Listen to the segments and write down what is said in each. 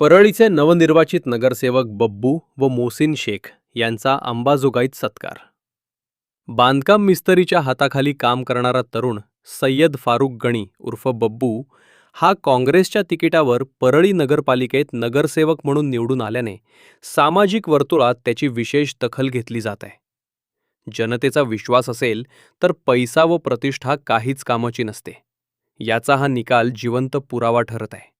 परळीचे नवनिर्वाचित नगरसेवक बब्बू व मोहसिन शेख यांचा अंबाजोगाईत सत्कार। बांधकाम मिस्त्रीच्या हाताखाली काम करणारा तरुण सय्यद फारुक गणी उर्फ बब्बू हा काँग्रेसच्या तिकिटावर परळी नगरपालिकेत नगरसेवक म्हणून निवडून आल्याने सामाजिक वर्तुळात त्याची विशेष दखल घेतली जात आहे। जनतेचा विश्वास असेल तर पैसा व प्रतिष्ठा काहीच कामाची नसते, याचा हा निकाल जिवंत पुरावा ठरत आहे।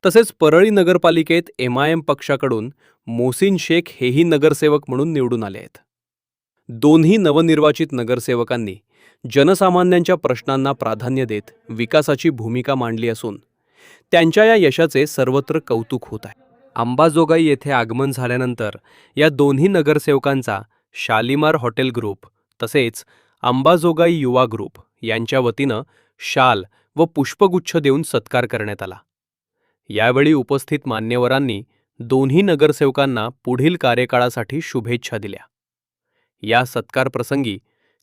तसेच परळी नगरपालिकेत MIM पक्षाकडून मोहसिन शेख हेही नगरसेवक म्हणून निवडून आले आहेत। दोन्ही नवनिर्वाचित नगरसेवकांनी जनसामान्यांच्या प्रश्नांना प्राधान्य देत विकासाची भूमिका मांडली असून त्यांच्या या यशाचे सर्वत्र कौतुक होत आहे। अंबाजोगाई येथे आगमन झाल्यानंतर या दोन्ही नगरसेवकांचा शालिमार हॉटेल ग्रुप तसेच अंबाजोगाई युवा ग्रुप यांच्या वतीनं शाल व पुष्पगुच्छ देऊन सत्कार करण्यात आला। यावेळी उपस्थित मान्यवरांनी दोन्ही नगरसेवकांना पुढील कार्यकाळासाठी शुभेच्छा दिल्या। या सत्कार प्रसंगी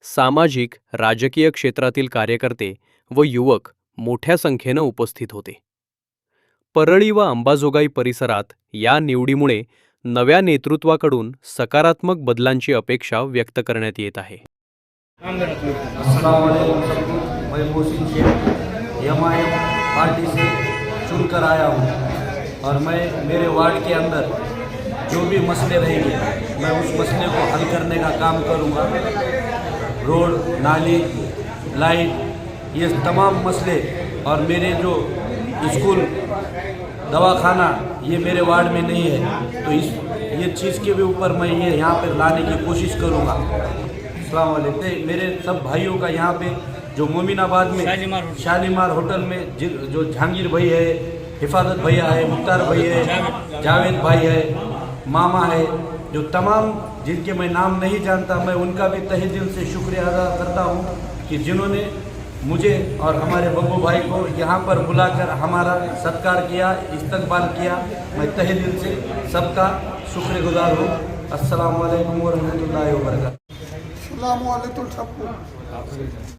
सामाजिक राजकीय क्षेत्रातील कार्यकर्ते व युवक मोठ्या संख्येने उपस्थित होते। परळी व अंबाजोगाई परिसरात या निवडीमुळे नव्या नेतृत्वाकडून सकारात्मक बदलांची अपेक्षा व्यक्त करण्यात येत आहे। अस्सलाम वालेकुम, मैं मोहसिन शेख MIM पार्टी से चुनकर आया हूँ और मैं मेरे वार्ड के अंदर जो भी मसले रहेंगे मैं उस मसले को हल करने का काम करूँगा। रोड, नाली, लाइट, ये तमाम मसले और मेरे जो स्कूल, दवाखाना ये मेरे वार्ड में नहीं है, तो ये चीज़ के भी ऊपर मैं ये यहाँ पर लाने की कोशिश करूँगा। अस्सलाम वालेकुम। मेरे सब भाइयों का यहाँ पे जो मोमिनाबाद में शालीमार होटल में जो जहांगीर भाई है, हिफाजत भैया है, मुख्तार भाई है, जावेद भाई है, मामा है, जो तमाम जिनके मैं नाम नहीं जानता, मैं उनका भी तहे दिल से शुक्रिया अदा करता हूँ कि जिन्होंने मुझे और हमारे बब्बू भाई को यहाँ पर बुलाकर हमारा सत्कार किया, इस्तकबाल किया। मैं तहे दिल से सबका शुक्रगुजार हूँ। अस्सलाम वालेकुम व रहमतुल्लाहि व बरकातहू। अस्सलाम वालेकुम सबको।